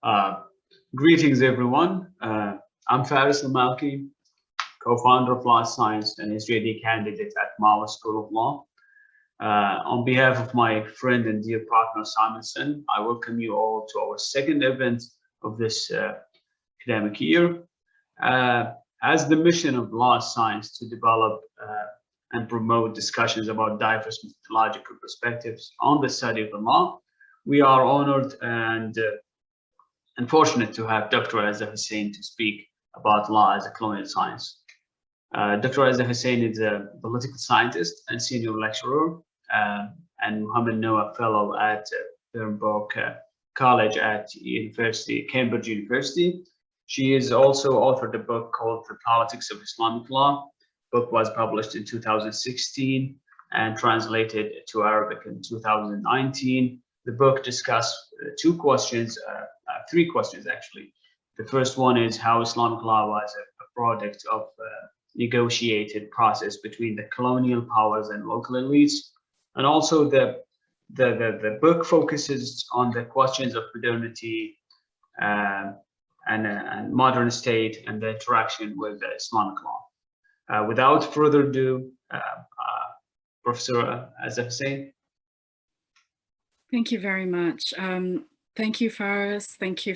Uh, Greetings, everyone. I'm Faris Al-Malki, co-founder of Law Science and SJD candidate at Marwa School of Law. On behalf of my friend and dear partner, Simonson, I welcome you all to our second event of this academic year. As the mission of Law Science to develop and promote discussions about diverse methodological perspectives on the study of the law, we are honored and fortunate to have Dr. Azza Hussain to speak about law as a colonial science. Dr. Azza Hussain is a political scientist and senior lecturer, and Muhammad Noah Fellow at Birnbrook College at Cambridge University. She has also authored a book called The Politics of Islamic Law. The book was published in 2016 and translated to Arabic in 2019. The book discusses three questions actually. The first one is how Islamic law was a product of negotiated process between the colonial powers and local elites, and also the book focuses on the questions of modernity and modern state and the interaction with the Islamic law. Without further ado, Professor Azza Hussain. Thank you very much. Thank you, Faris. Thank you,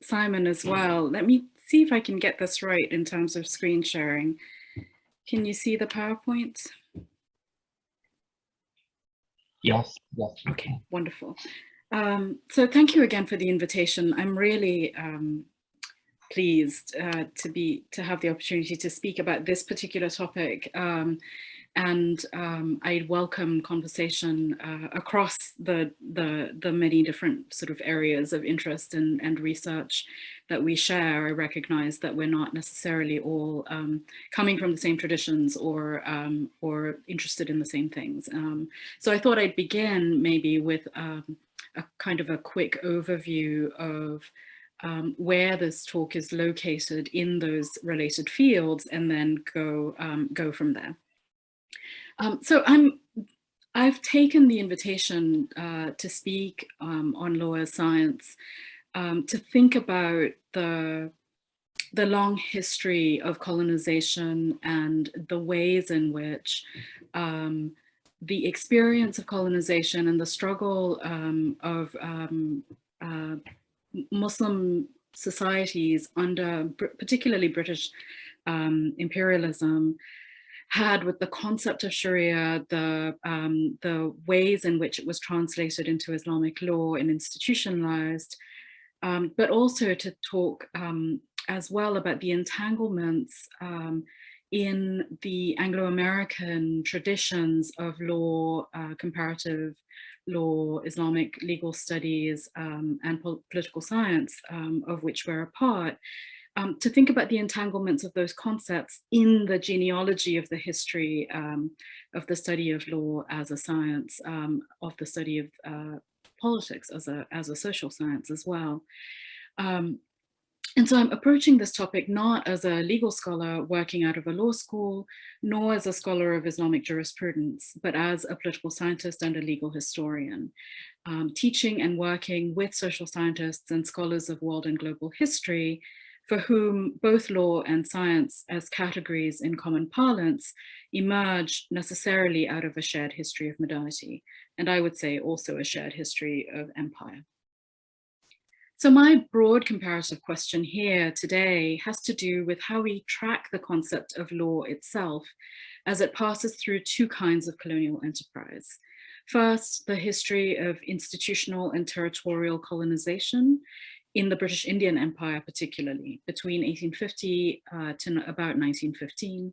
Simon, as well. Let me see if I can get this right in terms of screen sharing. Can you see the PowerPoint? Yes. Okay, wonderful. So thank you again for the invitation. I'm really pleased to have the opportunity to speak about this particular topic. And I welcome conversation across the many different sort of areas of interest and research that we share. I recognize that we're not necessarily all coming from the same traditions or interested in the same things. So I thought I'd begin maybe with a kind of a quick overview of where this talk is located in those related fields, and then go from there. So I've taken the invitation to speak on law as science to think about the long history of colonization and the ways in which the experience of colonization and the struggle of Muslim societies under particularly British imperialism had with the concept of Sharia, the ways in which it was translated into Islamic law and institutionalized, but also to talk as well about the entanglements in the Anglo-American traditions of law, comparative law, Islamic legal studies, and political science, of which we're a part. To think about the entanglements of those concepts in the genealogy of the history of the study of law as a science, of the study of politics as a social science as well. And so I'm approaching this topic not as a legal scholar working out of a law school, nor as a scholar of Islamic jurisprudence, but as a political scientist and a legal historian, teaching and working with social scientists and scholars of world and global history, for whom both law and science as categories in common parlance emerge necessarily out of a shared history of modernity, and I would say also a shared history of empire. So my broad comparative question here today has to do with how we track the concept of law itself as it passes through two kinds of colonial enterprise. First, the history of institutional and territorial colonization in the British Indian Empire, particularly between 1850 to about 1915.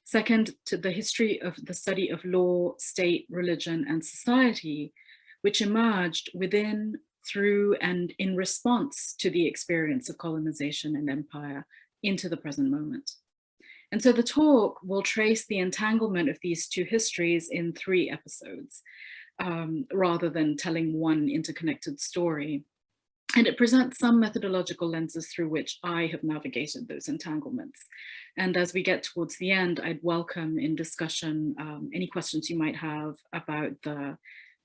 Second, to the history of the study of law, state, religion, and society, which emerged within, through, and in response to the experience of colonization and empire into the present moment. And so the talk will trace the entanglement of these two histories in 3 episodes, rather than telling one interconnected story. And it presents some methodological lenses through which I have navigated those entanglements. And as we get towards the end, I'd welcome in discussion any questions you might have about the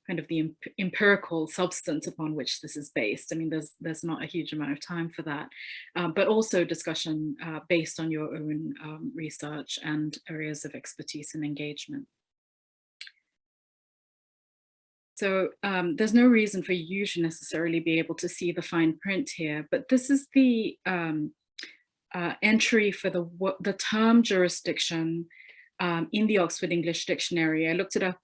kind of the empirical substance upon which this is based. I mean, there's not a huge amount of time for that, but also discussion based on your own research and areas of expertise and engagement. So there's no reason for you to necessarily be able to see the fine print here, but this is the entry for the term jurisdiction in the Oxford English Dictionary. I looked it up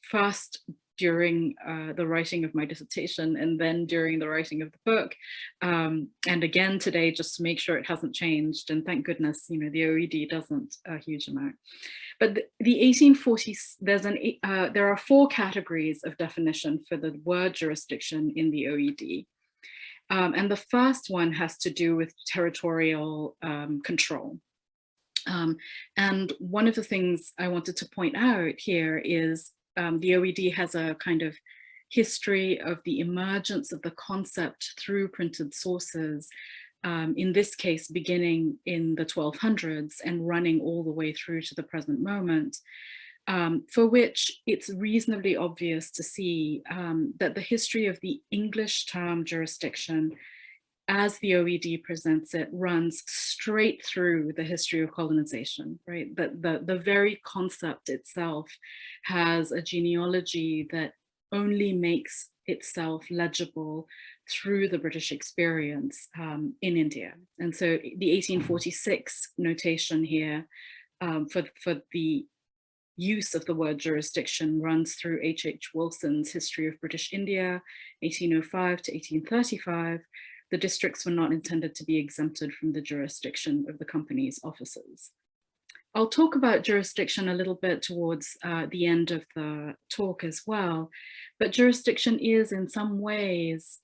first during the writing of my dissertation and then during the writing of the book. And again today, just to make sure it hasn't changed. And thank goodness, you know, the OED doesn't a huge amount. But the 1840s, there are 4 categories of definition for the word jurisdiction in the OED. And the first one has to do with territorial control. And one of the things I wanted to point out here is the OED has a kind of history of the emergence of the concept through printed sources, in this case, beginning in the 1200s and running all the way through to the present moment, for which it's reasonably obvious to see that the history of the English term jurisdiction, as the OED presents it, runs straight through the history of colonization, right? The very concept itself has a genealogy that only makes itself legible through the British experience in India. And so the 1846 notation here for the use of the word jurisdiction runs through H.H. Wilson's History of British India, 1805 to 1835. The districts were not intended to be exempted from the jurisdiction of the company's officers. I'll talk about jurisdiction a little bit towards the end of the talk as well, but jurisdiction is in some ways,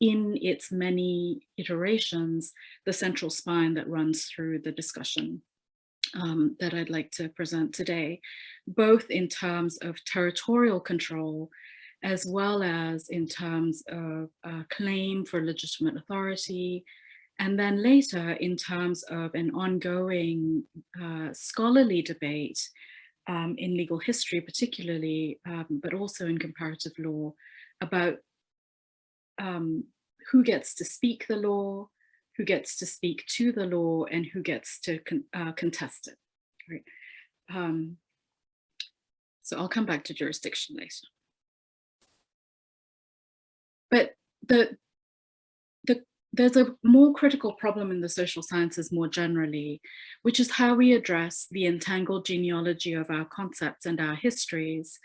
in its many iterations, the central spine that runs through the discussion that I'd like to present today, both in terms of territorial control, as well as in terms of claim for legitimate authority, and then later in terms of an ongoing scholarly debate in legal history particularly, but also in comparative law, about who gets to speak the law, who gets to speak to the law, and who gets to contest it. Right? So I'll come back to jurisdiction later. But there's a more critical problem in the social sciences more generally, which is how we address the entangled genealogy of our concepts and our histories.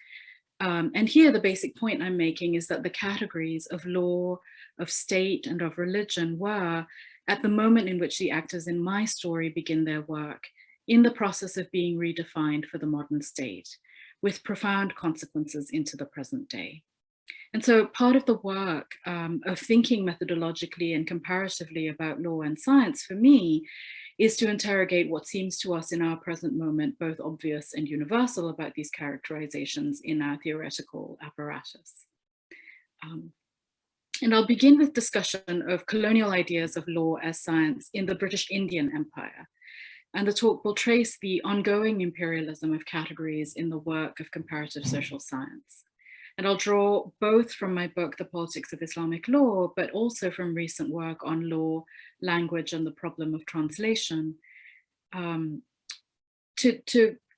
And here the basic point I'm making is that the categories of law, of state, and of religion were, at the moment in which the actors in my story begin their work, in the process of being redefined for the modern state, with profound consequences into the present day. And so part of the work of thinking methodologically and comparatively about law and science for me is to interrogate what seems to us in our present moment both obvious and universal about these characterizations in our theoretical apparatus. And I'll begin with discussion of colonial ideas of law as science in the British Indian Empire. And the talk will trace the ongoing imperialism of categories in the work of comparative social science. And I'll draw both from my book, The Politics of Islamic Law, but also from recent work on law, language, and the problem of translation, to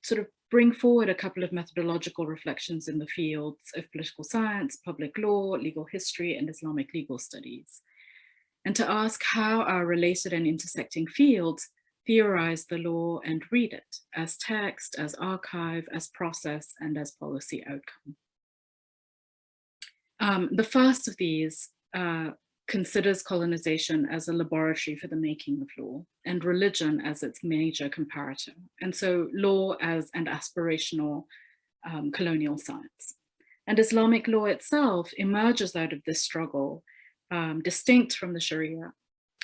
sort of bring forward a couple of methodological reflections in the fields of political science, public law, legal history, and Islamic legal studies, and to ask how our related and intersecting fields theorize the law and read it as text, as archive, as process, and as policy outcome. The first of these considers colonization as a laboratory for the making of law, and religion as its major comparator, and so law as an aspirational colonial science. And Islamic law itself emerges out of this struggle, distinct from the Sharia,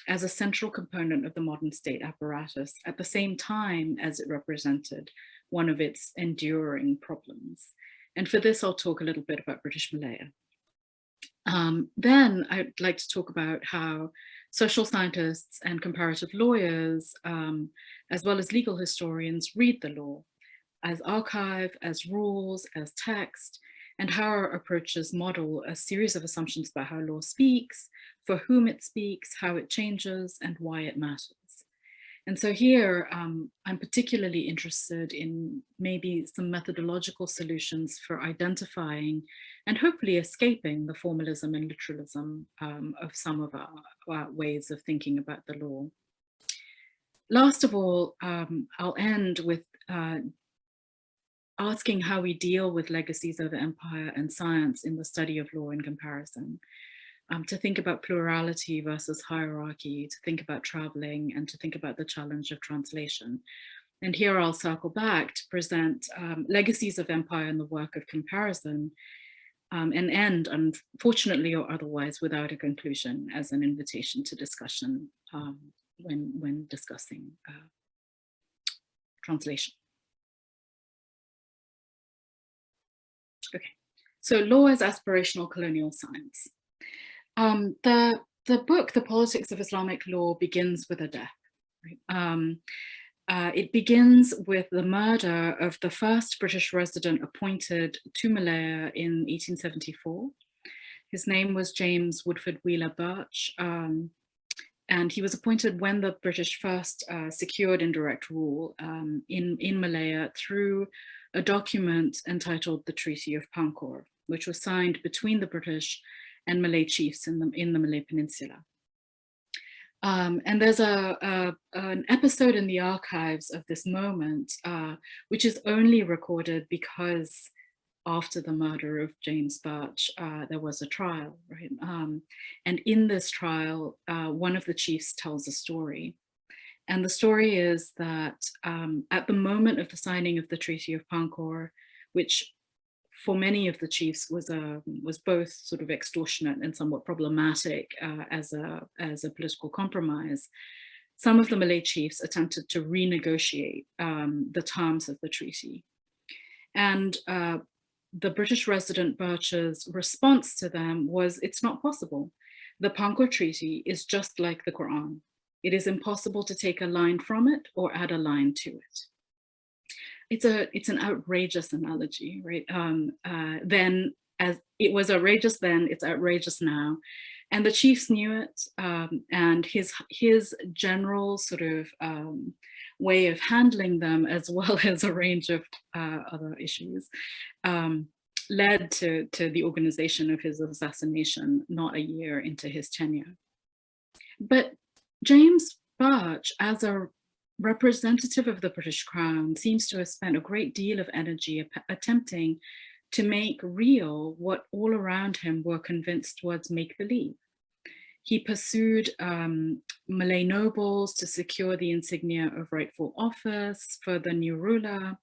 as a central component of the modern state apparatus, at the same time as it represented one of its enduring problems. And for this, I'll talk a little bit about British Malaya. Then I'd like to talk about how social scientists and comparative lawyers, as well as legal historians, read the law as archive, as rules, as text, and how our approaches model a series of assumptions about how law speaks, for whom it speaks, how it changes, and why it matters. And so here, I'm particularly interested in maybe some methodological solutions for identifying and hopefully escaping the formalism and literalism of some of our ways of thinking about the law. Last of all, I'll end with asking how we deal with legacies of empire and science in the study of law in comparison. To think about plurality versus hierarchy, to think about traveling, and to think about the challenge of translation. And here I'll circle back to present legacies of empire in the work of comparison, and end, unfortunately or otherwise, without a conclusion, as an invitation to discussion when discussing translation. Okay, so law as aspirational colonial science. The book, The Politics of Islamic Law, begins with a death. Right? It begins with the murder of the first British resident appointed to Malaya in 1874. His name was James Woodford Wheeler Birch, and he was appointed when the British first secured indirect rule in Malaya through a document entitled the Treaty of Pankor, which was signed between the British and Malay chiefs in the Malay Peninsula. And there's an episode in the archives of this moment, which is only recorded because after the murder of James Birch, there was a trial, right? And in this trial, one of the chiefs tells a story. And the story is that at the moment of the signing of the Treaty of Pankor, which for many of the chiefs was both sort of extortionate and somewhat problematic as a political compromise, some of the Malay chiefs attempted to renegotiate the terms of the treaty. And the British resident Birch's response to them was, it's not possible. The Pankor Treaty is just like the Quran. It is impossible to take a line from it or add a line to it. It's an outrageous analogy, right? Then, as it was outrageous then, it's outrageous now. And the chiefs knew it, and his general sort of way of handling them, as well as a range of other issues, led to the organization of his assassination not a year into his tenure. But James Birch, as a representative of the British Crown, seems to have spent a great deal of energy attempting to make real what all around him were convinced was make-believe. He pursued Malay nobles to secure the insignia of rightful office for the new ruler.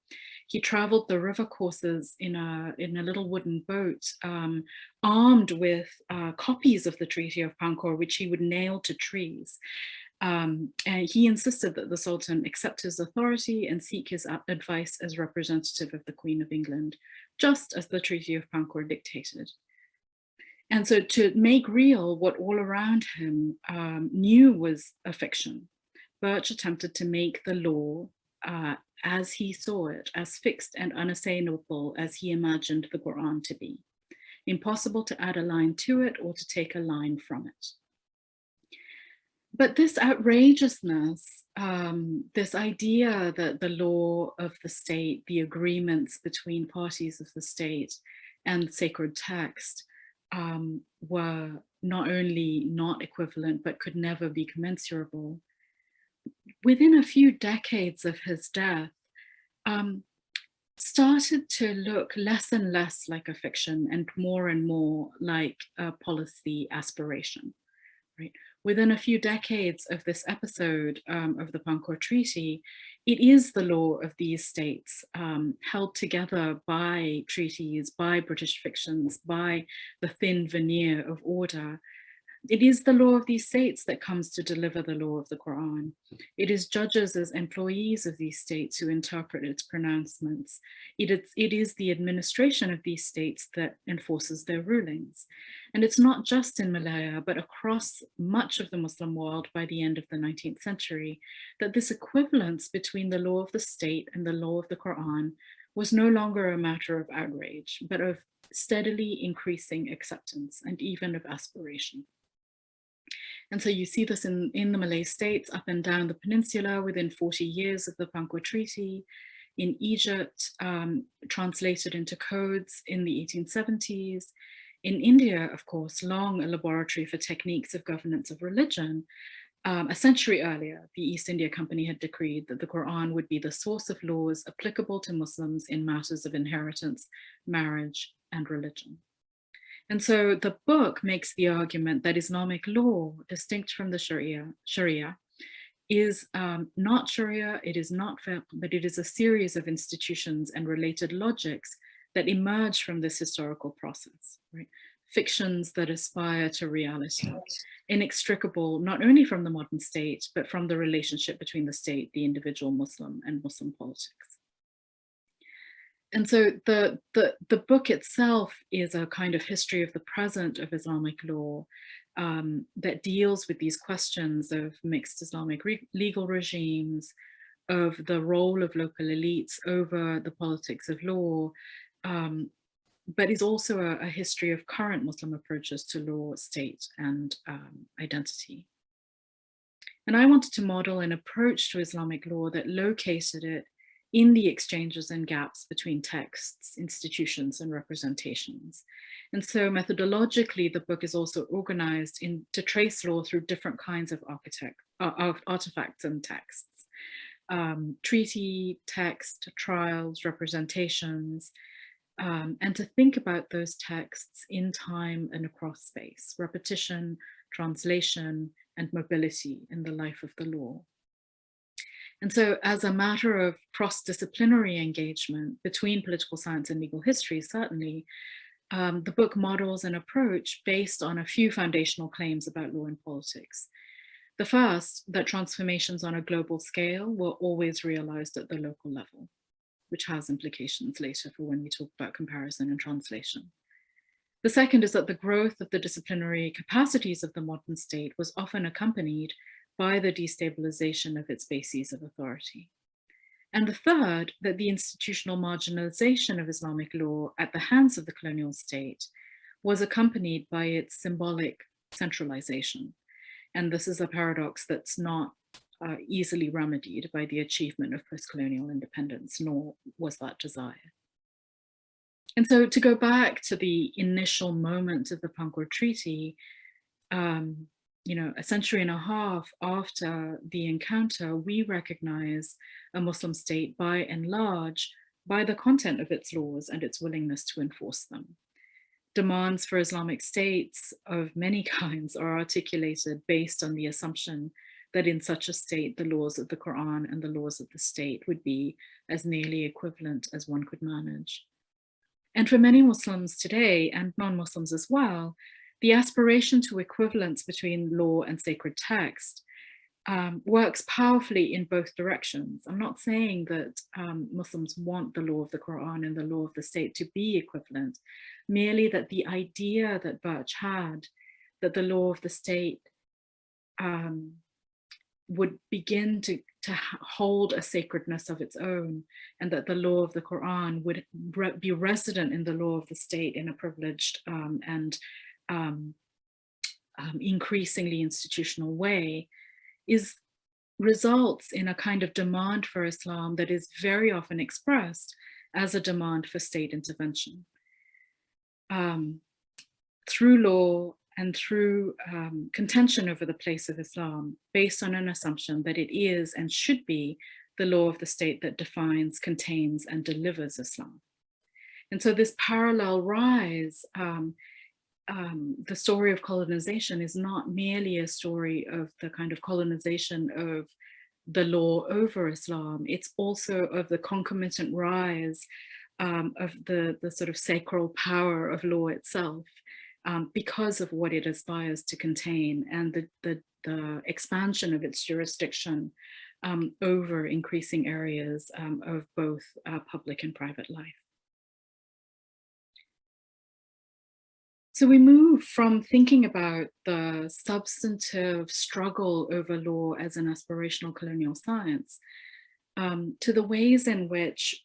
He traveled the river courses in a little wooden boat, armed with copies of the Treaty of Pankor, which he would nail to trees. And he insisted that the Sultan accept his authority and seek his advice as representative of the Queen of England, just as the Treaty of Pankor dictated. And so to make real what all around him knew was a fiction, Birch attempted to make the law as he saw it, as fixed and unassailable as he imagined the Quran to be. Impossible to add a line to it or to take a line from it. But this outrageousness, this idea that the law of the state, the agreements between parties of the state and sacred text were not only not equivalent, but could never be commensurable. Within a few decades of his death, started to look less and less like a fiction and more like a policy aspiration, right? Within a few decades of this episode of the Pankor Treaty, it is the law of these states, held together by treaties, by British fictions, by the thin veneer of order. It is the law of these states that comes to deliver the law of the Quran. It is judges as employees of these states who interpret its pronouncements. It is the administration of these states that enforces their rulings. And it's not just in Malaya, but across much of the Muslim world by the end of the 19th century, that this equivalence between the law of the state and the law of the Quran was no longer a matter of outrage, but of steadily increasing acceptance and even of aspiration. And so you see this in the Malay states up and down the peninsula within 40 years of the Pankwa Treaty, in Egypt, translated into codes in the 1870s. In India, of course, long a laboratory for techniques of governance of religion. A century earlier, the East India Company had decreed that the Quran would be the source of laws applicable to Muslims in matters of inheritance, marriage, and religion. And so the book makes the argument that Islamic law, distinct from the Sharia, is not Sharia, it is not fiqh, but it is a series of institutions and related logics that emerge from this historical process, right? Fictions that aspire to reality, inextricable not only from the modern state, but from the relationship between the state, the individual Muslim, and Muslim politics. And so the book itself is a kind of history of the present of Islamic law that deals with these questions of mixed Islamic legal regimes, of the role of local elites over the politics of law, but is also a history of current Muslim approaches to law, state, and identity. And I wanted to model an approach to Islamic law that located it in the exchanges and gaps between texts, institutions, and representations. And so methodologically, the book is also organized to trace law through different kinds of artifacts and texts. Treaty, text, trials, representations, and to think about those texts in time and across space, repetition, translation, and mobility in the life of the law. And so as a matter of cross-disciplinary engagement between political science and legal history, certainly, the book models an approach based on a few foundational claims about law and politics. The first, that transformations on a global scale were always realized at the local level, which has implications later for when we talk about comparison and translation. The second is that the growth of the disciplinary capacities of the modern state was often accompanied by the destabilization of its bases of authority. And the third, that the institutional marginalization of Islamic law at the hands of the colonial state was accompanied by its symbolic centralization. And this is a paradox that's not easily remedied by the achievement of post-colonial independence, nor was that desired. And so to go back to the initial moment of the Pankwa Treaty, a century and a half after the encounter, we recognize a Muslim state by and large by the content of its laws and its willingness to enforce them. Demands for Islamic states of many kinds are articulated based on the assumption that in such a state, the laws of the Quran and the laws of the state would be as nearly equivalent as one could manage. And for many Muslims today, and non-Muslims as well, the aspiration to equivalence between law and sacred text works powerfully in both directions. I'm not saying that Muslims want the law of the Quran and the law of the state to be equivalent, merely that the idea that Birch had, that the law of the state would begin to hold a sacredness of its own, and that the law of the Quran would be resident in the law of the state in a privileged and increasingly institutional way, results in a kind of demand for Islam that is very often expressed as a demand for state intervention. Through law and through contention over the place of Islam, based on an assumption that it is and should be the law of the state that defines, contains, and delivers Islam. And so this parallel rise, the story of colonization is not merely a story of the kind of colonization of the law over Islam, it's also of the concomitant rise of the sort of sacral power of law itself, because of what it aspires to contain and the expansion of its jurisdiction over increasing areas of both public and private life. So we move from thinking about the substantive struggle over law as an aspirational colonial science to the ways in which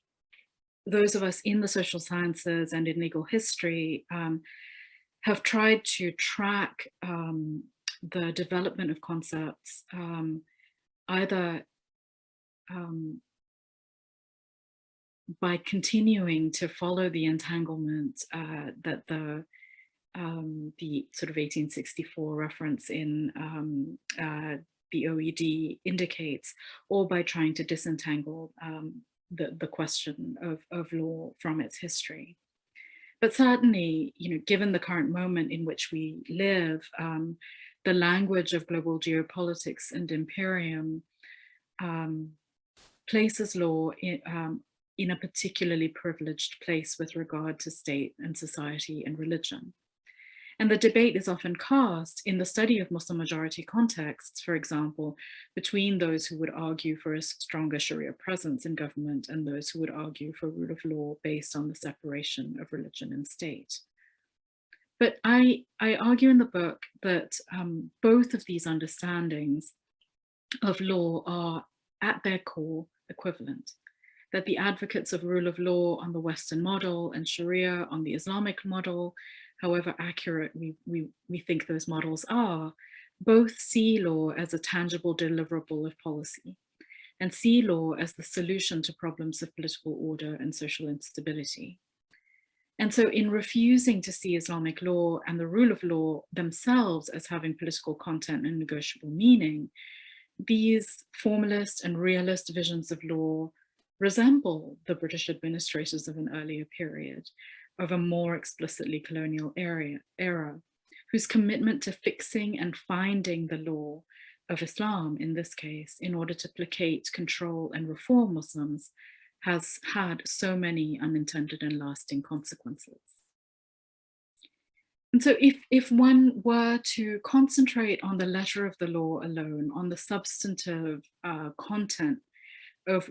those of us in the social sciences and in legal history have tried to track the development of concepts either by continuing to follow the entanglement that the sort of 1864 reference in the OED indicates, or by trying to disentangle the question of law from its history. But certainly, given the current moment in which we live, the language of global geopolitics and imperium places law in a particularly privileged place with regard to state and society and religion. And the debate is often cast in the study of Muslim majority contexts, for example, between those who would argue for a stronger Sharia presence in government and those who would argue for rule of law based on the separation of religion and state. But I argue in the book that both of these understandings of law are at their core equivalent, that the advocates of rule of law on the Western model and Sharia on the Islamic model, however accurate we think those models are, both see law as a tangible deliverable of policy and see law as the solution to problems of political order and social instability. And so in refusing to see Islamic law and the rule of law themselves as having political content and negotiable meaning, these formalist and realist visions of law resemble the British administrators of an earlier period, of a more explicitly colonial era, whose commitment to fixing and finding the law of Islam, in this case, in order to placate, control, and reform Muslims, has had so many unintended and lasting consequences. And so if one were to concentrate on the letter of the law alone, on the substantive content of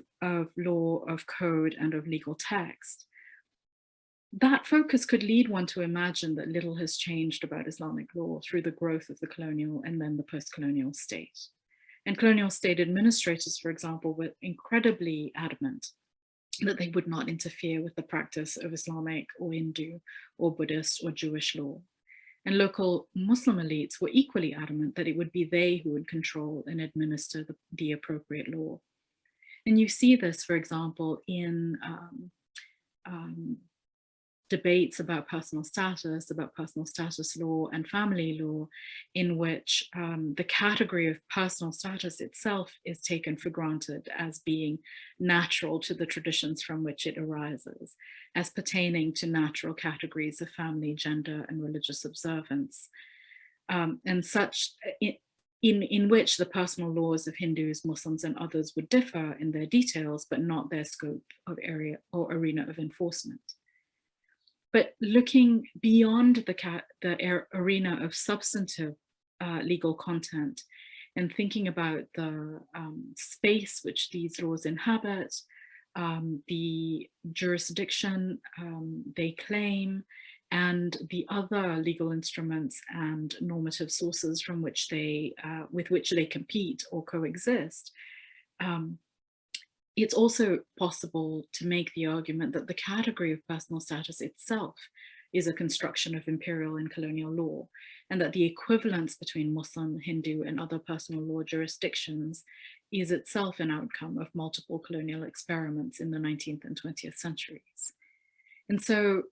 law, of code, and of legal text, that focus could lead one to imagine that little has changed about Islamic law through the growth of the colonial and then the post-colonial state. And colonial state administrators, for example, were incredibly adamant that they would not interfere with the practice of Islamic or Hindu or Buddhist or Jewish law. And local Muslim elites were equally adamant that it would be they who would control and administer the appropriate law. And you see this, for example, in debates about personal status law and family law, in which the category of personal status itself is taken for granted as being natural to the traditions from which it arises, as pertaining to natural categories of family, gender, and religious observance, and such in which the personal laws of Hindus, Muslims, and others would differ in their details, but not their scope of area or arena of enforcement. But looking beyond the arena of substantive legal content and thinking about the space which these laws inhabit, the jurisdiction they claim, and the other legal instruments and normative sources from which with which they compete or coexist, it's also possible to make the argument that the category of personal status itself is a construction of imperial and colonial law, and that the equivalence between Muslim, Hindu, and other personal law jurisdictions is itself an outcome of multiple colonial experiments in the 19th and 20th centuries. And so,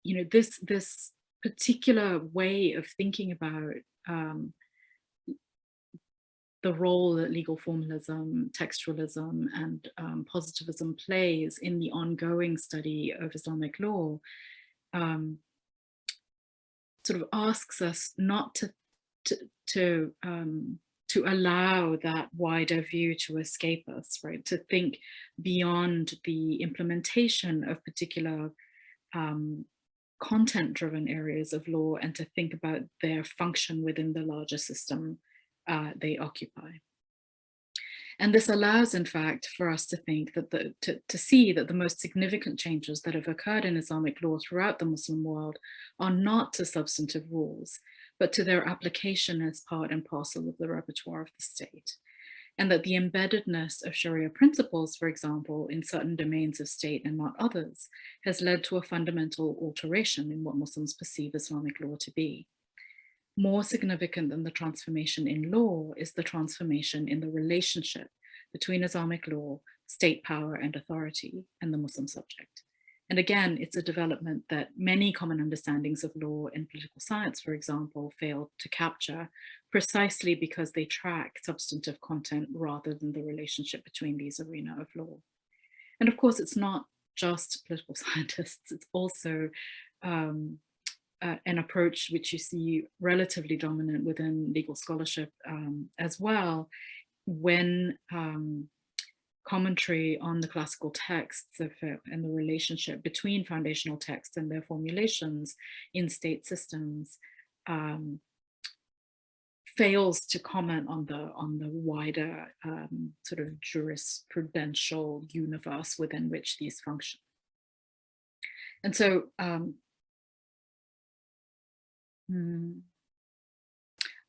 this particular way of thinking about the role that legal formalism, textualism, and positivism plays in the ongoing study of Islamic law sort of asks us not to allow that wider view to escape us, right? To think beyond the implementation of particular content-driven areas of law and to think about their function within the larger system they occupy. And this allows, in fact, for us to think that to see that the most significant changes that have occurred in Islamic law throughout the Muslim world are not to substantive rules, but to their application as part and parcel of the repertoire of the state. and that the embeddedness of Sharia principles, for example, in certain domains of state and not others, has led to a fundamental alteration in what Muslims perceive Islamic law to be. More significant than the transformation in law is the transformation in the relationship between Islamic law, state power and authority, and the Muslim subject. And again, it's a development that many common understandings of law and political science, for example, fail to capture, precisely because they track substantive content rather than the relationship between these arenas of law. And of course, it's not just political scientists, it's also an approach which you see relatively dominant within legal scholarship as well, when commentary on the classical texts and the relationship between foundational texts and their formulations in state systems fails to comment on the wider sort of jurisprudential universe within which these function. And so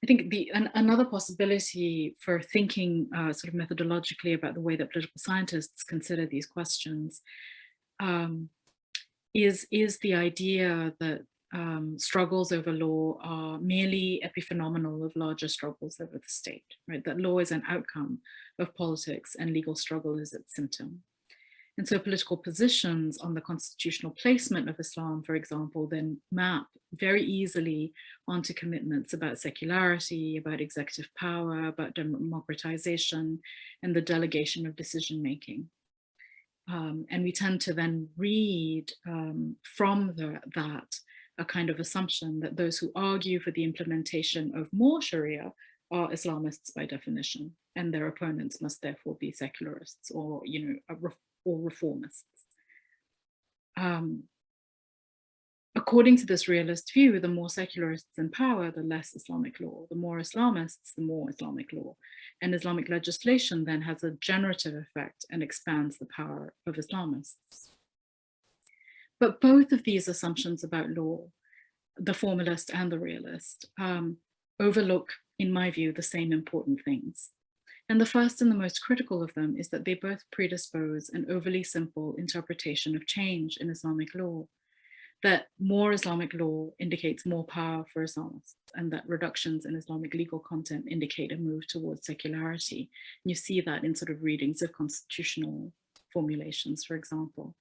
I think another possibility for thinking sort of methodologically about the way that political scientists consider these questions is the idea that struggles over law are merely epiphenomenal of larger struggles over the state, right? That law is an outcome of politics and legal struggle is its symptom. And so political positions on the constitutional placement of Islam, for example, then map very easily onto commitments about secularity, about executive power, about democratization, and the delegation of decision-making. And we tend to then read from that a kind of assumption that those who argue for the implementation of more Sharia are Islamists by definition, and their opponents must therefore be secularists or, or reformists. According to this realist view, the more secularists in power, the less Islamic law. The more Islamists, the more Islamic law. And Islamic legislation then has a generative effect and expands the power of Islamists. But both of these assumptions about law, the formalist and the realist, overlook, in my view, the same important things. And the first and the most critical of them is that they both predispose an overly simple interpretation of change in Islamic law, that more Islamic law indicates more power for Islamists, and that reductions in Islamic legal content indicate a move towards secularity. And you see that in sort of readings of constitutional formulations, for example.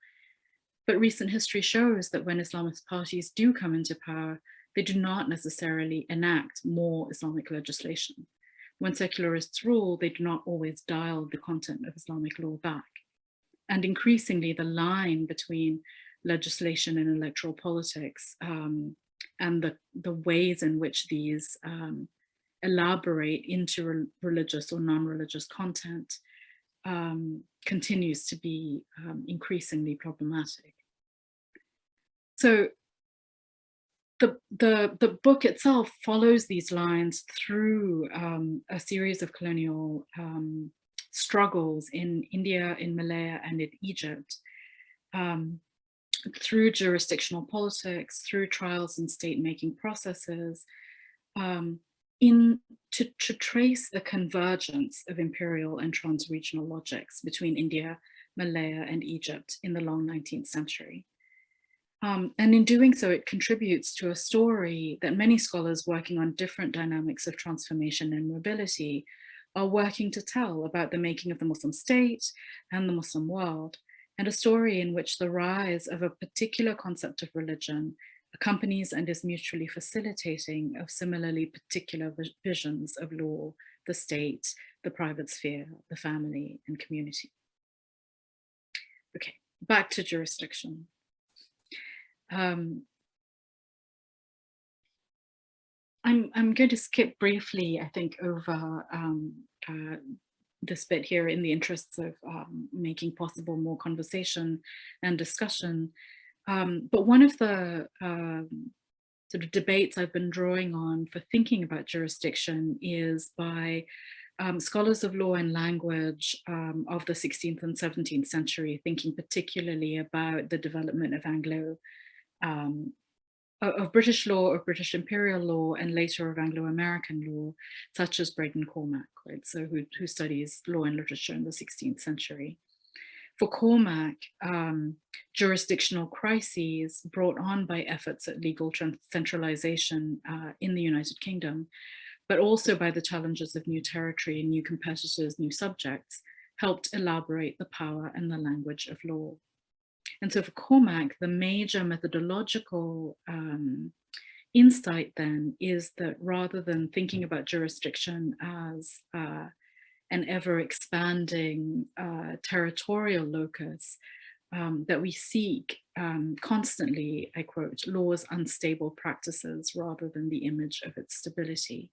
But recent history shows that when Islamist parties do come into power, they do not necessarily enact more Islamic legislation. When secularists rule, they do not always dial the content of Islamic law back. And increasingly, the line between legislation and electoral politics and the ways in which these elaborate into religious or non-religious content continues to be increasingly problematic. So the book itself follows these lines through a series of colonial struggles in India, in Malaya, and in Egypt, through jurisdictional politics, through trials and state-making processes, to trace the convergence of imperial and trans-regional logics between India, Malaya, and Egypt in the long 19th century. And in doing so, it contributes to a story that many scholars working on different dynamics of transformation and mobility are working to tell about the making of the Muslim state and the Muslim world, and a story in which the rise of a particular concept of religion accompanies and is mutually facilitating of similarly particular visions of law, the state, the private sphere, the family, and community. Okay, back to jurisdiction. I'm going to skip briefly, I think, over this bit here in the interests of making possible more conversation and discussion. But one of the sort of debates I've been drawing on for thinking about jurisdiction is by scholars of law and language of the 16th and 17th century, thinking particularly about the development of of British law, of British imperial law, and later of Anglo-American law, such as Braden Cormac, right? So who studies law and literature in the 16th century. For Cormac, jurisdictional crises brought on by efforts at legal centralization in the United Kingdom, but also by the challenges of new territory, new competitors, new subjects, helped elaborate the power and the language of law. And so for Cormac, the major methodological insight then is that rather than thinking about jurisdiction as an ever expanding territorial locus, that we seek constantly, I quote, law's unstable practices rather than the image of its stability.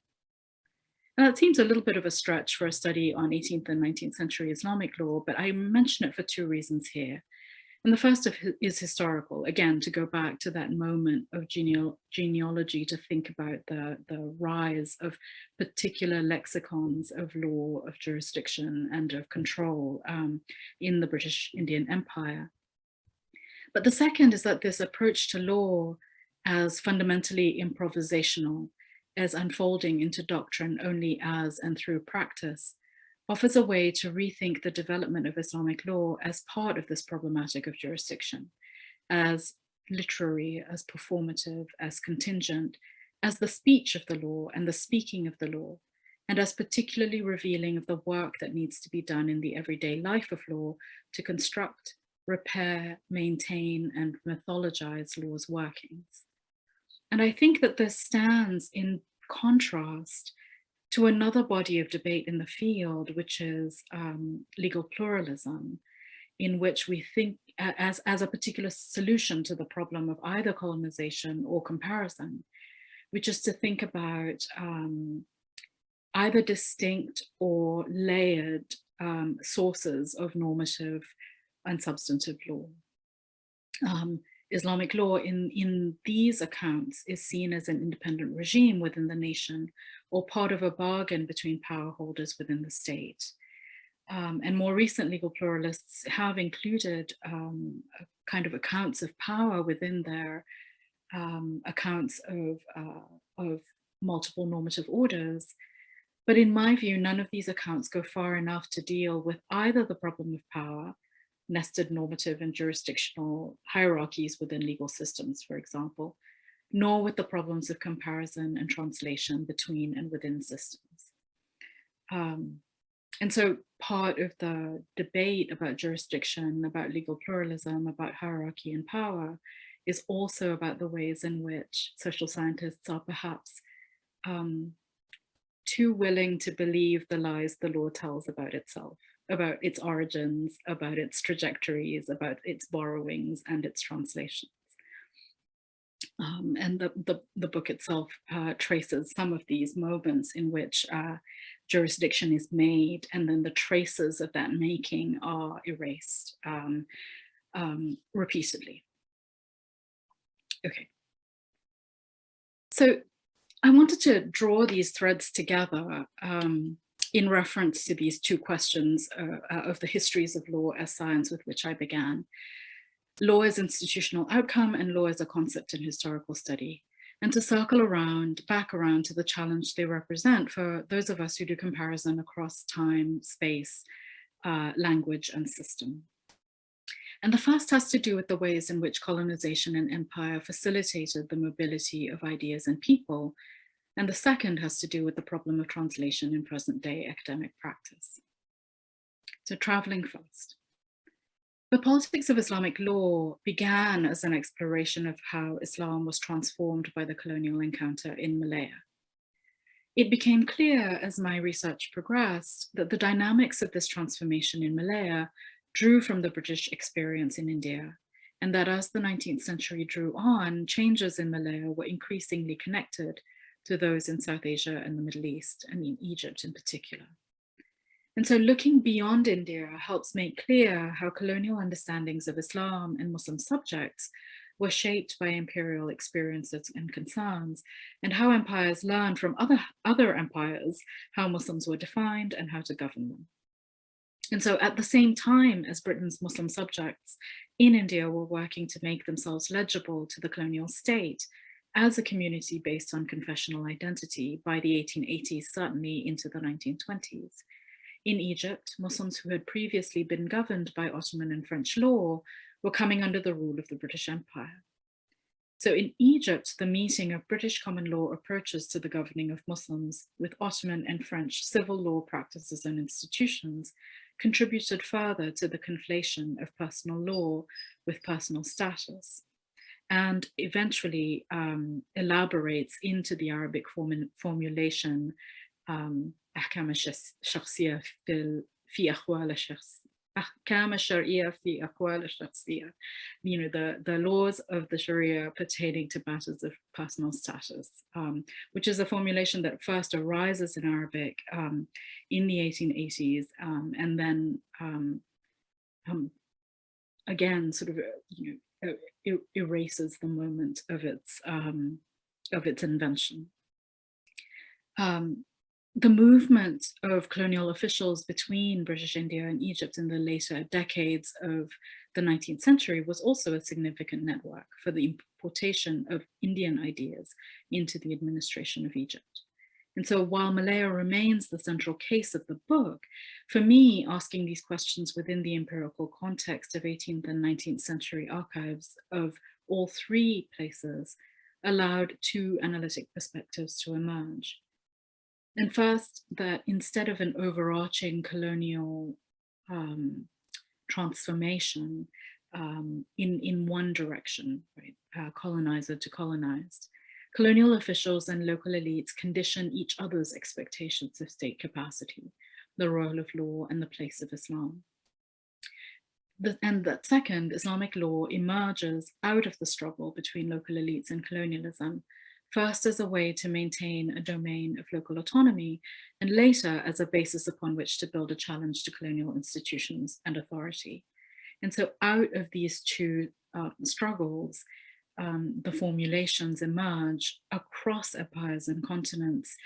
Now, that seems a little bit of a stretch for a study on 18th and 19th century Islamic law, but I mention it for two reasons here. And the first is historical, again, to go back to that moment of genealogy to think about the rise of particular lexicons of law, of jurisdiction, and of control in the British Indian Empire. But the second is that this approach to law as fundamentally improvisational, as unfolding into doctrine only as and through practice, offers a way to rethink the development of Islamic law as part of this problematic of jurisdiction, as literary, as performative, as contingent, as the speech of the law and the speaking of the law, and as particularly revealing of the work that needs to be done in the everyday life of law to construct, repair, maintain, and mythologize law's workings. And I think that this stands in contrast to another body of debate in the field, which is legal pluralism, in which we think as a particular solution to the problem of either colonization or comparison, which is to think about either distinct or layered sources of normative and substantive law. Islamic law in these accounts is seen as an independent regime within the nation or part of a bargain between power holders within the state. And more recent legal pluralists have included kind of accounts of power within their accounts of multiple normative orders. But in my view, none of these accounts go far enough to deal with either the problem of power, nested normative and jurisdictional hierarchies within legal systems, for example, nor with the problems of comparison and translation between and within systems. And so part of the debate about jurisdiction, about legal pluralism, about hierarchy and power is also about the ways in which social scientists are perhaps too willing to believe the lies the law tells about itself, about its origins, about its trajectories, about its borrowings and its translations. And the book itself traces some of these moments in which jurisdiction is made and then the traces of that making are erased repeatedly. Okay. So I wanted to draw these threads together in reference to these two questions of the histories of law as science with which I began. Law as institutional outcome and law as a concept in historical study, and to circle back around to the challenge they represent for those of us who do comparison across time, space, language, and system. And the first has to do with the ways in which colonization and empire facilitated the mobility of ideas and people. And the second has to do with the problem of translation in present-day academic practice. So traveling first. The politics of Islamic law began as an exploration of how Islam was transformed by the colonial encounter in Malaya. It became clear as my research progressed that the dynamics of this transformation in Malaya drew from the British experience in India, and that as the 19th century drew on, changes in Malaya were increasingly connected to those in South Asia and the Middle East, and in Egypt in particular. And so looking beyond India helps make clear how colonial understandings of Islam and Muslim subjects were shaped by imperial experiences and concerns, and how empires learned from other empires how Muslims were defined and how to govern them. And so at the same time as Britain's Muslim subjects in India were working to make themselves legible to the colonial state, as a community based on confessional identity by the 1880s, certainly into the 1920s. In Egypt, Muslims who had previously been governed by Ottoman and French law were coming under the rule of the British Empire. So in Egypt, the meeting of British common law approaches to the governing of Muslims with Ottoman and French civil law practices and institutions contributed further to the conflation of personal law with personal status, and eventually elaborates into the Arabic formulation أحكام الشخصية في أحوال الشخص أحكام الشرعية في أحوال الشخصية, the laws of the Sharia pertaining to matters of personal status, which is a formulation that first arises in Arabic in the 1880s, and then again sort of erases the moment of its invention. The movement of colonial officials between British India and Egypt in the later decades of the 19th century was also a significant network for the importation of Indian ideas into the administration of Egypt. And so while Malaya remains the central case of the book, for me, asking these questions within the empirical context of 18th and 19th century archives of all three places allowed two analytic perspectives to emerge. And first, that instead of an overarching colonial transformation in one direction, right, colonizer to colonized, colonial officials and local elites condition each other's expectations of state capacity, the role of law, and the place of Islam. And that second, Islamic law emerges out of the struggle between local elites and colonialism, first as a way to maintain a domain of local autonomy, and later as a basis upon which to build a challenge to colonial institutions and authority. And so out of these two struggles, the formulations emerge across empires and continents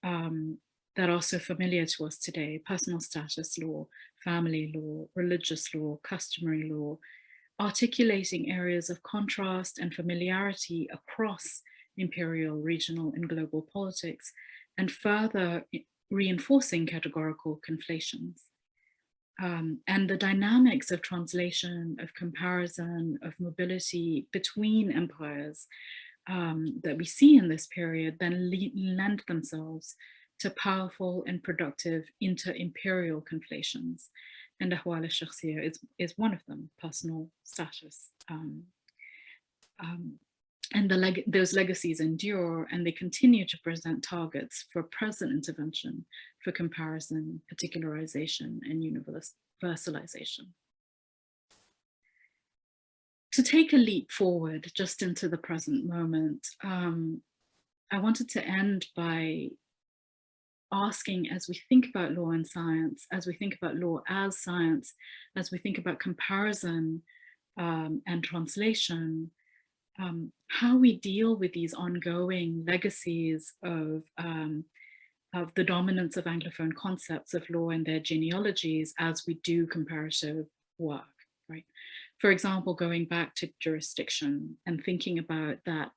that are so familiar to us today: personal status law, family law, religious law, customary law, articulating areas of contrast and familiarity across imperial, regional, and global politics, and further reinforcing categorical conflations. And the dynamics of translation, of comparison, of mobility between empires that we see in this period then lend themselves to powerful and productive inter-imperial conflations. And Ahwal al-Shakhsiyya is one of them, personal status. And those legacies endure, and they continue to present targets for present intervention, for comparison, particularization, and universalization. To take a leap forward just into the present moment, I wanted to end by asking, as we think about law and science, as we think about law as science, as we think about comparison and translation, how we deal with these ongoing legacies of the dominance of Anglophone concepts of law and their genealogies as we do comparative work, right? For example, going back to jurisdiction and thinking about that,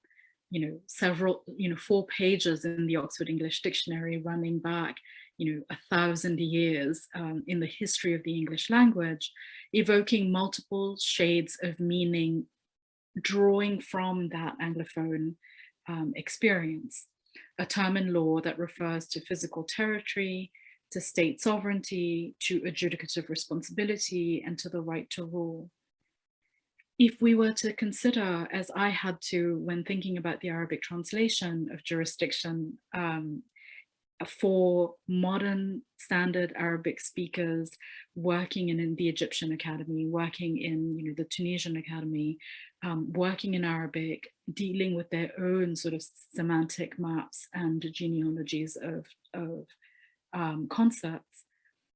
several, 4 pages in the Oxford English Dictionary running back, 1,000 years in the history of the English language, evoking multiple shades of meaning, drawing from that Anglophone experience. A term in law that refers to physical territory, to state sovereignty, to adjudicative responsibility, and to the right to rule. If we were to consider, as I had to when thinking about the Arabic translation of jurisdiction, for modern standard Arabic speakers working in the Egyptian Academy, working in the Tunisian Academy, working in Arabic, dealing with their own sort of semantic maps and genealogies of concepts,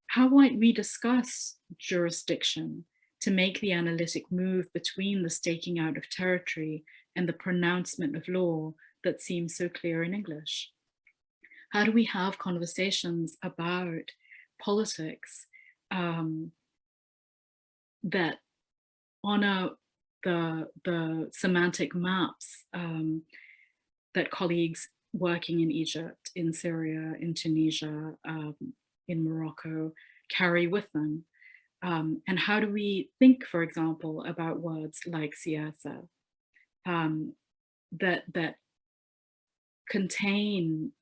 how might we discuss jurisdiction to make the analytic move between the staking out of territory and the pronouncement of law that seems so clear in English? How do we have conversations about politics that honor the semantic maps that colleagues working in Egypt, in Syria, in Tunisia, in Morocco carry with them. And how do we think, for example, about words like siyasa that contain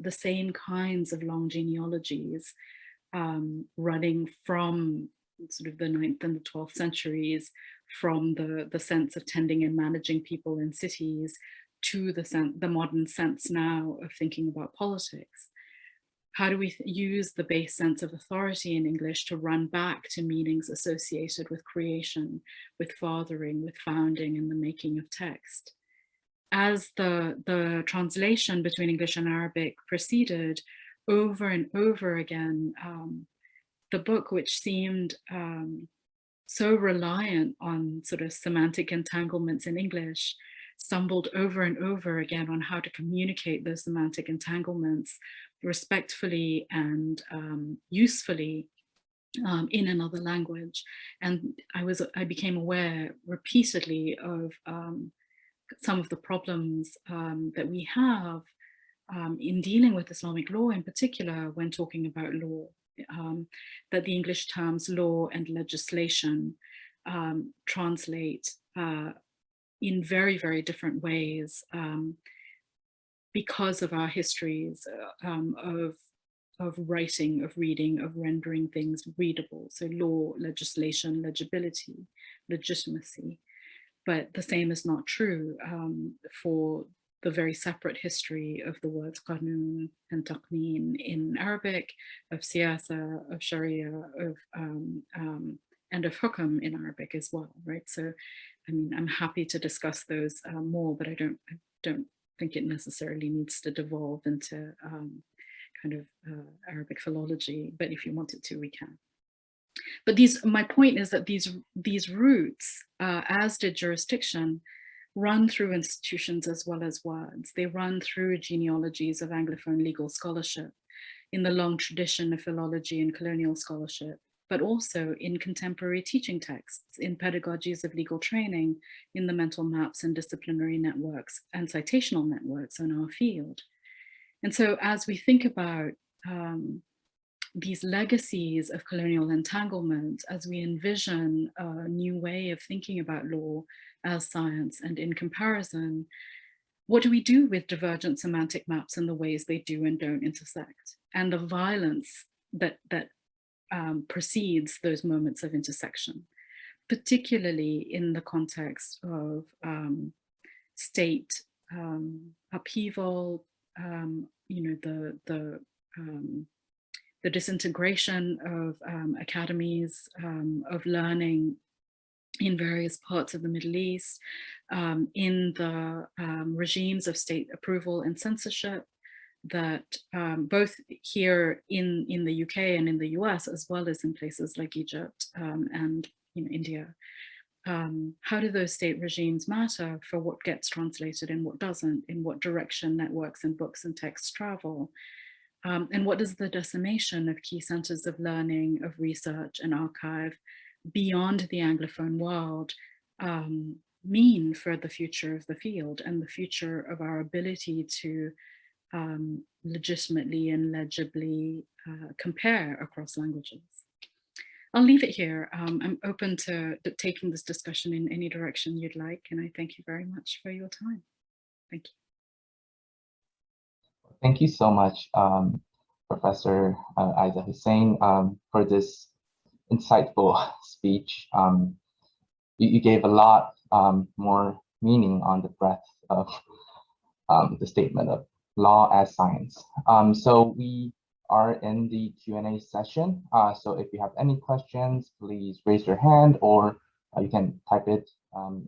the same kinds of long genealogies running from sort of the 9th and the 12th centuries, from the sense of tending and managing people in cities to the modern sense now of thinking about politics. How do we use the base sense of authority in English to run back to meanings associated with creation, with fathering, with founding, and the making of text? As the translation between English and Arabic proceeded, over and over again, the book, which seemed so reliant on sort of semantic entanglements in English, stumbled over and over again on how to communicate those semantic entanglements respectfully and usefully in another language. And I became aware repeatedly of some of the problems that we have in dealing with Islamic law in particular when talking about law, that the English terms law and legislation translate in very, very different ways because of our histories of writing, of reading, of rendering things readable. So law, legislation, legibility, legitimacy. But the same is not true for the very separate history of the words qanun and taqneen in Arabic, of siyasa, of sharia, of and of hukm in Arabic as well, right? So, I mean, I'm happy to discuss those more, but I don't think it necessarily needs to devolve into kind of Arabic philology. But if you wanted to, we can. But my point is that these roots, as did jurisdiction, run through institutions as well as words. They run through genealogies of Anglophone legal scholarship in the long tradition of philology and colonial scholarship, but also in contemporary teaching texts, in pedagogies of legal training, in the mental maps and disciplinary networks and citational networks in our field. And so as we think about these legacies of colonial entanglement, as we envision a new way of thinking about law as science and in comparison, what do we do with divergent semantic maps and the ways they do and don't intersect, and the violence that precedes those moments of intersection, particularly in the context of state upheaval, you know, the disintegration of academies of learning in various parts of the Middle East, in the regimes of state approval and censorship that both here in the UK and in the US, as well as in places like Egypt and India. How do those state regimes matter for what gets translated and what doesn't, in what direction networks and books and texts travel? And what does the decimation of key centers of learning, of research and archive beyond the Anglophone world mean for the future of the field and the future of our ability to legitimately and legibly compare across languages? I'll leave it here. I'm open to taking this discussion in any direction you'd like, and I thank you very much for your time. Thank you. Thank you so much, Professor Aiza Hussein, for this insightful speech. You gave a lot more meaning on the breadth of the statement of law as science. So we are in the Q&A session. So if you have any questions, please raise your hand, or you can type it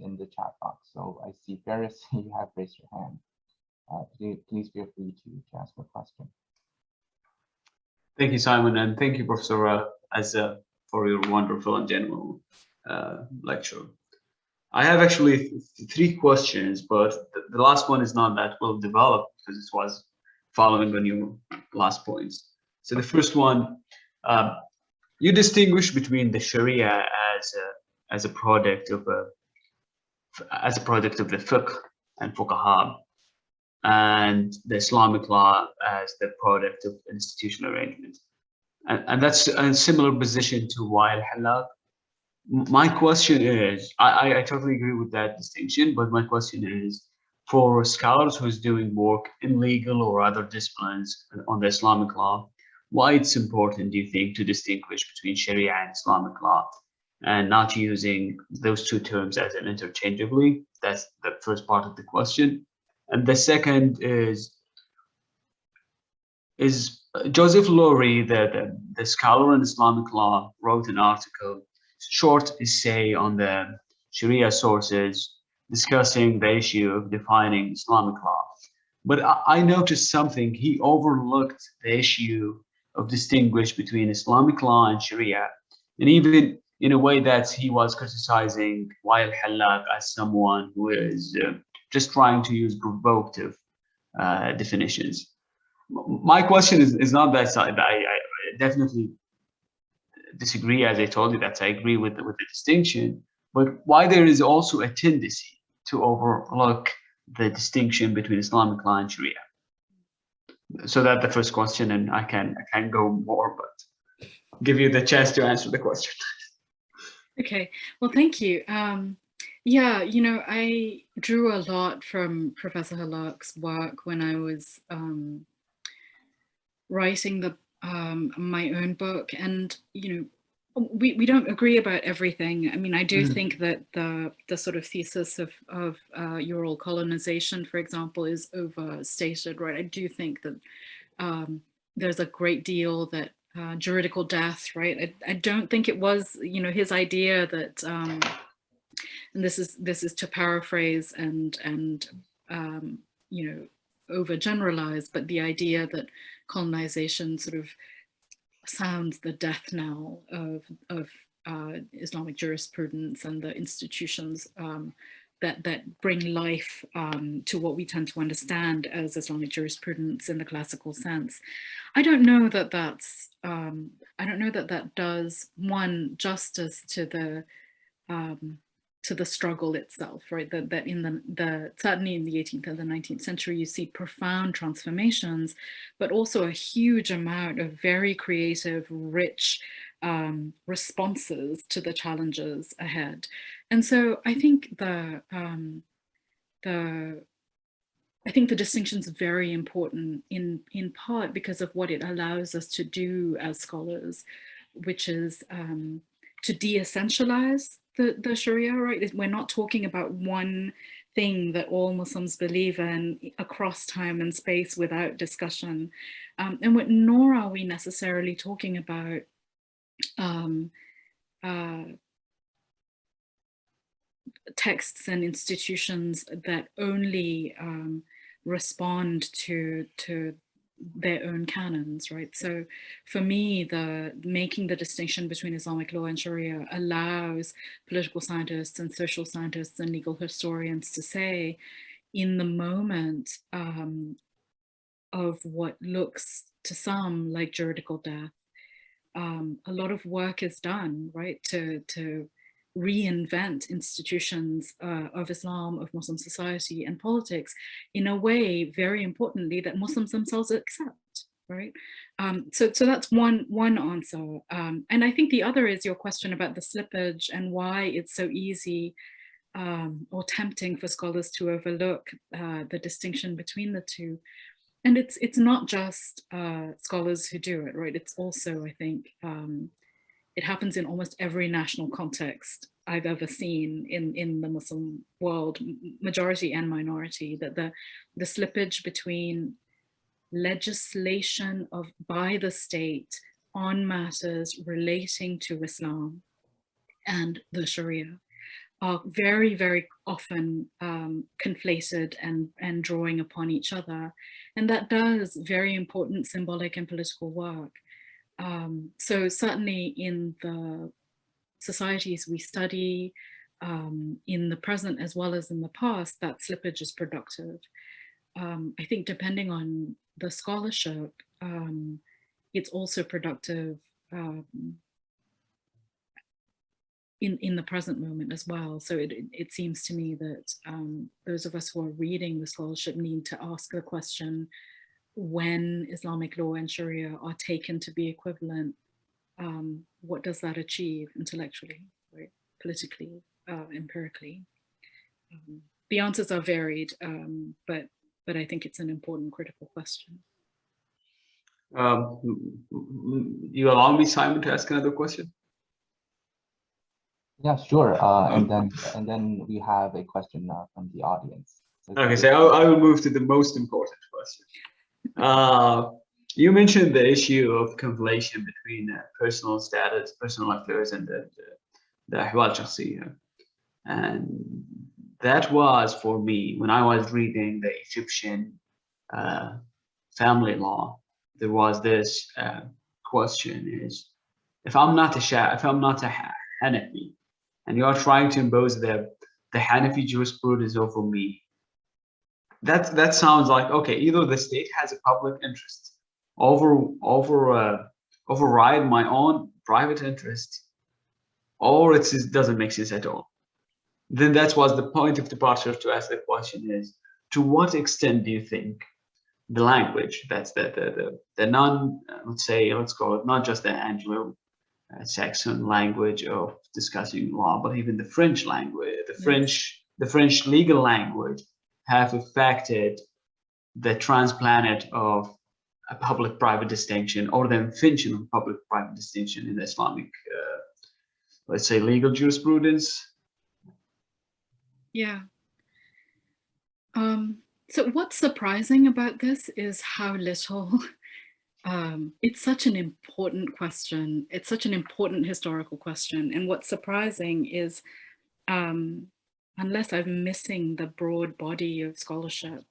in the chat box. So I see Ferris, you have raised your hand. Please feel free to ask a question. Thank you, Simon, and thank you, Professor Aiza, for your wonderful and general lecture. I have actually three questions, but the last one is not that well developed because it was following on your last points. So the first one, you distinguish between the Sharia as a product of the fiqh and fuqaha. and the Islamic law as the product of institutional arrangement. And that's a similar position to Wael Hallaq. My question is, I totally agree with that distinction, but my question is, for scholars who's doing work in legal or other disciplines on the Islamic law, why it's important, do you think, to distinguish between Sharia and Islamic law and not using those two terms as an interchangeably? That's the first part of the question. And the second is Joseph Lowry, the scholar in Islamic law, wrote an article, short essay on the Sharia sources, discussing the issue of defining Islamic law. But I noticed something. He overlooked the issue of distinguish between Islamic law and Sharia, and even in a way that he was criticizing Wael Hallaq as someone who is just trying to use provocative definitions. My question is not that side. I definitely disagree, as I told you, that I agree with the distinction, but why there is also a tendency to overlook the distinction between Islamic law and Sharia. So that's the first question, and I can go more, but give you the chance to answer the question. Okay, well, thank you. Yeah, you know, I drew a lot from Professor Hallaq's work when I was writing my own book, and you know, we don't agree about everything. I mean, I do think that the sort of thesis of Ural colonization, for example, is overstated, right? I do think that there's a great deal that juridical death, right? I don't think it was, you know, his idea that, and this is to paraphrase and you know, overgeneralize, but the idea that colonization sort of sounds the death knell of Islamic jurisprudence and the institutions that bring life to what we tend to understand as Islamic jurisprudence in the classical sense. I don't know that that's, I don't know that that does, one, justice to the struggle itself, right? That in the certainly in the 18th and the 19th century, you see profound transformations, but also a huge amount of very creative, rich responses to the challenges ahead. And so I think the distinction is very important in part because of what it allows us to do as scholars, which is to de-essentialize the Sharia, right? We're not talking about one thing that all Muslims believe in across time and space without discussion. Nor are we necessarily talking about texts and institutions that only respond to their own canons, right? So for me, making the distinction between Islamic law and Sharia allows political scientists and social scientists and legal historians to say, in the moment of what looks to some like juridical death, a lot of work is done, right, to reinvent institutions of Islam, of Muslim society and politics in a way, very importantly, that Muslims themselves accept, right? So that's one answer. And I think the other is your question about the slippage and why it's so easy or tempting for scholars to overlook the distinction between the two. And it's not just scholars who do it, right? It's also, I think, it happens in almost every national context I've ever seen in the Muslim world, majority and minority, that the slippage between legislation by the state on matters relating to Islam and the Sharia are very, very often conflated and drawing upon each other. And that does very important symbolic and political work. So certainly in the societies we study, in the present as well as in the past, that slippage is productive. I think depending on the scholarship, it's also productive in the present moment as well. So it seems to me that those of us who are reading the scholarship need to ask the question, when Islamic law and Sharia are taken to be equivalent, what does that achieve intellectually, right? Politically, empirically? The answers are varied, but I think it's an important critical question. You allow me, Simon, to ask another question? Yeah, sure. And then we have a question from the audience. Okay, so I will move to the most important question. You mentioned the issue of conflation between personal status, personal affairs, and the ahwal shakhsiyya. And that was for me, when I was reading the Egyptian family law, there was this question is, if I'm not a Hanafi, and you are trying to impose the Hanafi jurisprudence over me, that sounds like, okay, either the state has a public interest override my own private interest, or it doesn't make sense at all. Then that was the point of departure to ask the question is, to what extent do you think the language, that's the non, let's call it not just the Anglo-Saxon language of discussing law, but even the French language, the French legal language, have affected the transplanted of a public-private distinction, or the invention of public-private distinction in the Islamic, let's say, legal jurisprudence? Yeah. So what's surprising about this is how little, it's such an important question. It's such an important historical question. And what's surprising is, unless I'm missing the broad body of scholarship,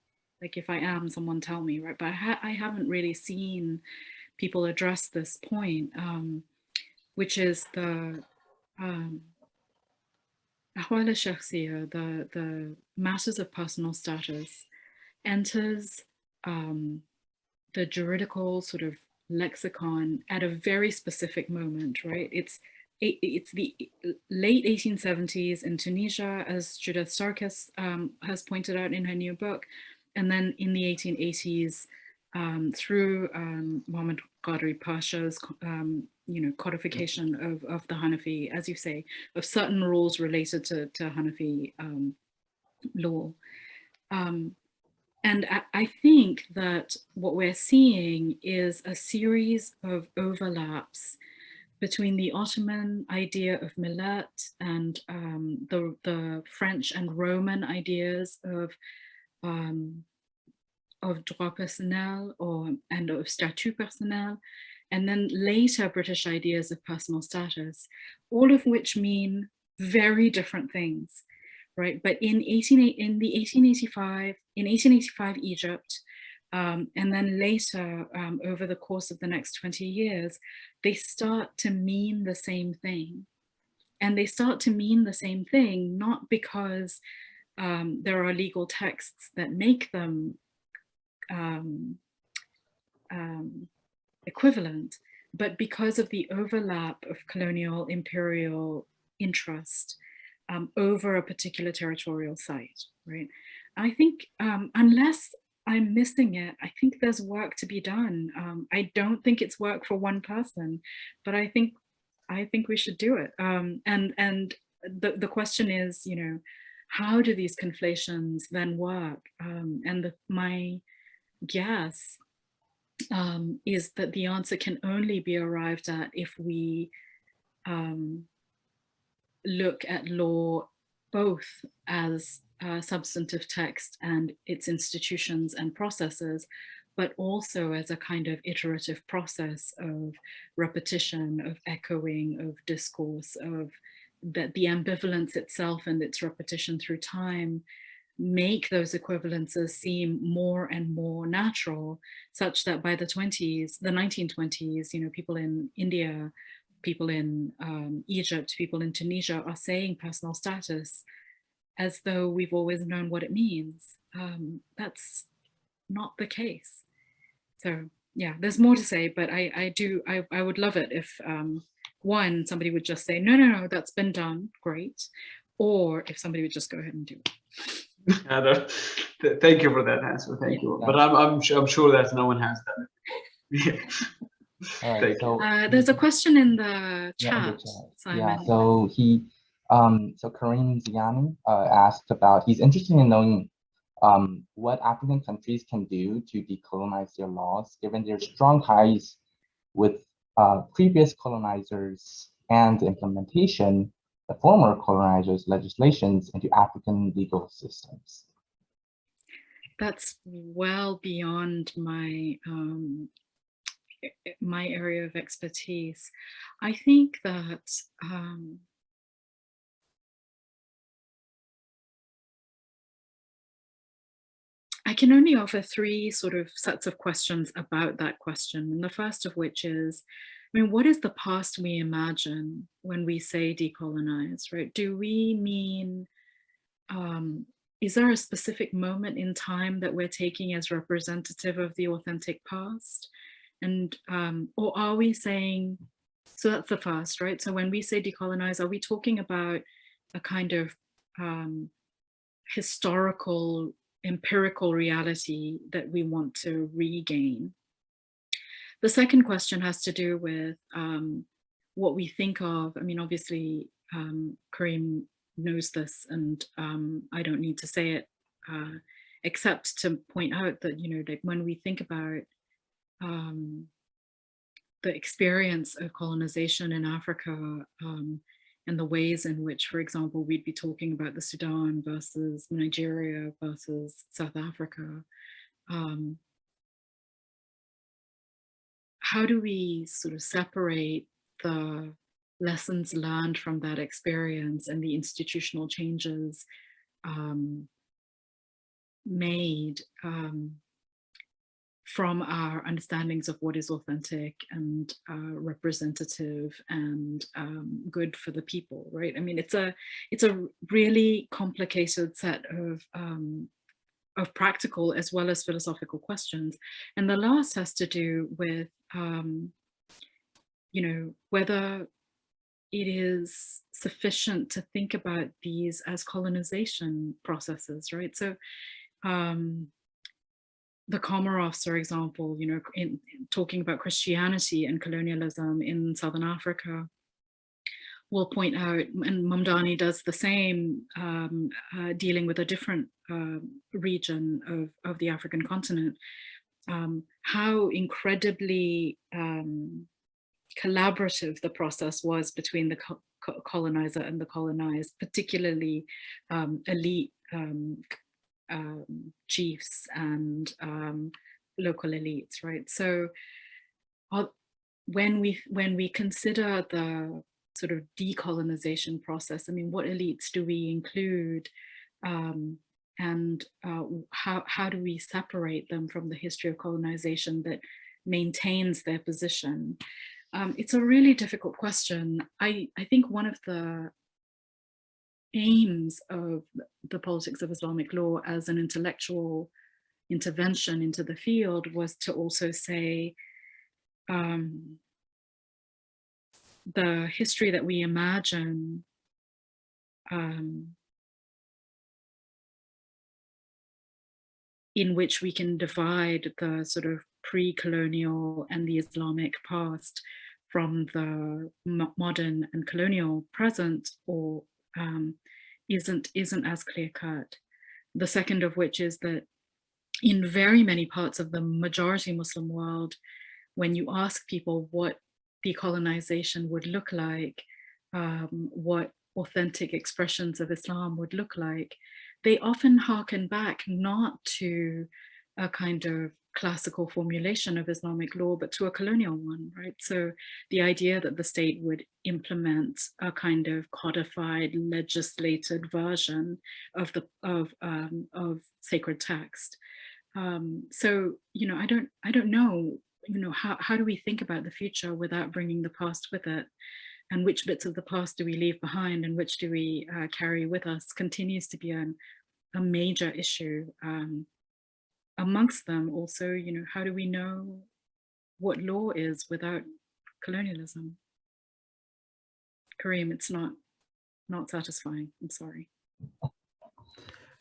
like if I am, someone tell me, right? But I haven't really seen people address this point, which is the ahwal al-shakhsiyya, the matters of personal status, enters the juridical sort of lexicon at a very specific moment, right? It's the late 1870s in Tunisia, as Judith Sarkis has pointed out in her new book, and then in the 1880s through Muhammad Qadri Pasha's codification of the Hanafi, as you say, of certain rules related to Hanafi law. And I think that what we're seeing is a series of overlaps between the Ottoman idea of millet and the French and Roman ideas of droit personnel and of statut personnel, and then later British ideas of personal status, all of which mean very different things, right? But in 1885 Egypt, and then later over the course of the next 20 years, they start to mean the same thing. And they start to mean the same thing, not because there are legal texts that make them equivalent, but because of the overlap of colonial imperial interest over a particular territorial site, right? I think unless I'm missing it, I think there's work to be done. I don't think it's work for one person, but I think we should do it. And the question is, how do these conflations then work? And my guess is that the answer can only be arrived at if we look at law both as a substantive text and its institutions and processes, but also as a kind of iterative process of repetition, of echoing, of discourse, of that the ambivalence itself and its repetition through time make those equivalences seem more and more natural, such that by the 1920s, people in India, people in Egypt, people in Tunisia are saying personal status as though we've always known what it means. That's not the case. So yeah, there's more to say, but I would love it if one, somebody would just say, no, that's been done, great. Or if somebody would just go ahead and do it. Thank you for that answer. Thank you. But I'm sure that no one has done it. All right. So there's a question in the chat, Simon. Yeah. So so Kareem Ziani asked about, he's interested in knowing what African countries can do to decolonize their laws, given their strong ties with previous colonizers and the implementation of former colonizers' legislations into African legal systems. That's well beyond my my area of expertise. I think that I can only offer three sort of sets of questions about that question. And the first of which is, I mean, what is the past we imagine when we say decolonize, right? Do we mean, is there a specific moment in time that we're taking as representative of the authentic past? And, or are we saying, so that's the first, right? So when we say decolonize, are we talking about a kind of historical, empirical reality that we want to regain? The second question has to do with what we think of. I mean, obviously, Kareem knows this, and I don't need to say it, except to point out that, you know, like when we think about the experience of colonization in Africa, and the ways in which, for example, we'd be talking about the Sudan versus Nigeria versus South Africa. How do we sort of separate the lessons learned from that experience and the institutional changes made from our understandings of what is authentic and representative and good for the people, right? I mean, it's a really complicated set of practical as well as philosophical questions. And the last has to do with, you know, whether it is sufficient to think about these as colonization processes, right? So the Comoros, for example, you know, in talking about Christianity and colonialism in Southern Africa, will point out, and Mamdani does the same, dealing with a different region of the African continent, how incredibly collaborative the process was between the colonizer and the colonized, particularly elite chiefs and local elites, right? So when we consider the sort of decolonization process, I mean, what elites do we include, and how do we separate them from the history of colonization that maintains their position? It's a really difficult question. I think one of the aims of the politics of Islamic law as an intellectual intervention into the field was to also say the history that we imagine in which we can divide the sort of pre-colonial and the Islamic past from the modern and colonial present, or isn't as clear-cut. The second of which is that in very many parts of the majority Muslim world, when you ask people what decolonization would look like, what authentic expressions of Islam would look like, they often harken back not to a kind of classical formulation of Islamic law, but to a colonial one, right? So the idea that the state would implement a kind of codified, legislated version of sacred text. So, you know, I don't know, you know, how do we think about the future without bringing the past with it? And which bits of the past do we leave behind and which do we carry with us continues to be a major issue. Amongst them also, you know, how do we know what law is without colonialism? Kareem, it's not satisfying. I'm sorry.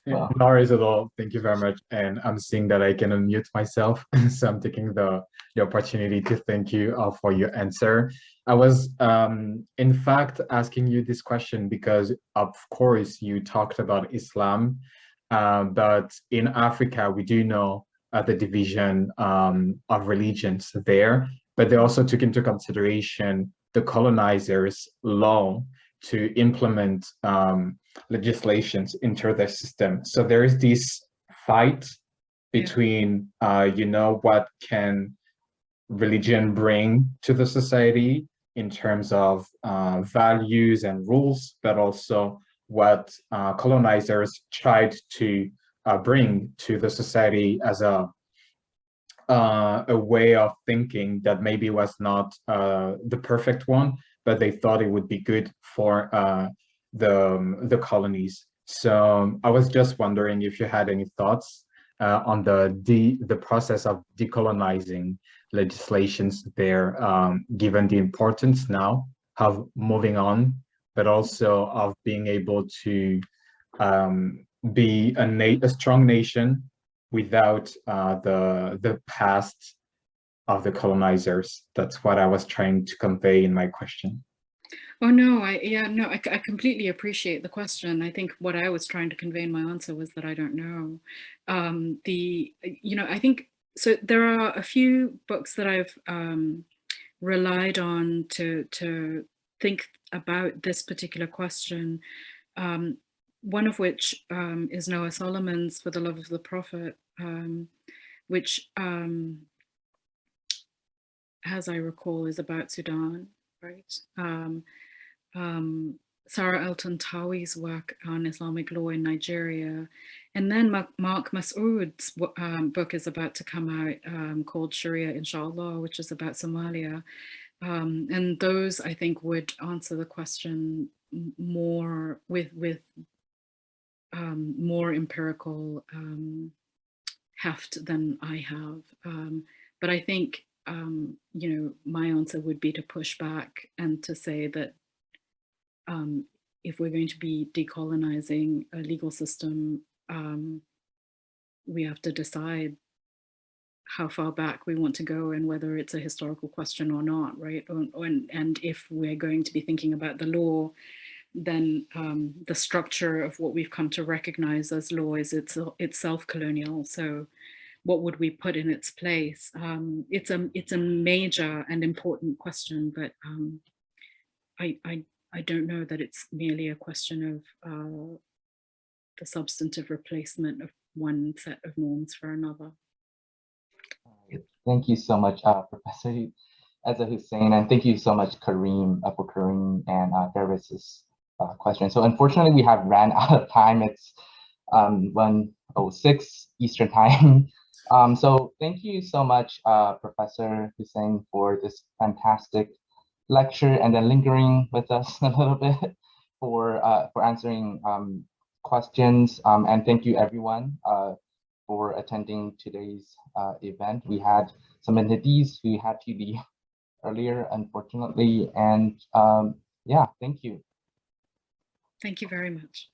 Well. No worries at all. Thank you very much. And I'm seeing that I can unmute myself. So I'm taking the opportunity to thank you for your answer. I was, in fact, asking you this question because, of course, you talked about Islam, but in Africa, we do know the division of religions there, but they also took into consideration the colonizers' law to implement legislations into their system. So there is this fight between, what can religion bring to the society in terms of values and rules, but also what colonizers tried to bring to the society as a way of thinking that maybe was not the perfect one, but they thought it would be good for the colonies. So I was just wondering if you had any thoughts on the process of decolonizing legislations there, given the importance now of moving on, but also of being able to be a strong nation without the past of the colonizers. That's what I was trying to convey in my question. Oh no, I completely appreciate the question. I think what I was trying to convey in my answer was that I don't know. I think so. There are a few books that I've relied on to think about this particular question. One of which is Noah Solomon's For the Love of the Prophet, which, as I recall, is about Sudan, right? Sarah Elton-Tawi's work on Islamic law in Nigeria. And then Mark Masood's book is about to come out called Sharia Inshallah, which is about Somalia. And those, I think, would answer the question more with more empirical heft than I have. But I think, my answer would be to push back and to say that if we're going to be decolonizing a legal system, we have to decide how far back we want to go and whether it's a historical question or not, right? And if we're going to be thinking about the law, then the structure of what we've come to recognize as law is itself colonial. So what would we put in its place? It's a major and important question, but I don't know that it's merely a question of the substantive replacement of one set of norms for another. Thank you so much, Professor Aiza Hussein, and thank you so much, Kareem, for Kareem and Ferris's question. So unfortunately, we have ran out of time. It's 1:06 Eastern time. So thank you so much, Professor Hussein, for this fantastic lecture and then lingering with us a little bit for answering questions. And thank you everyone for attending today's event. We had some attendees who had to leave earlier, unfortunately. And yeah, thank you. Thank you very much.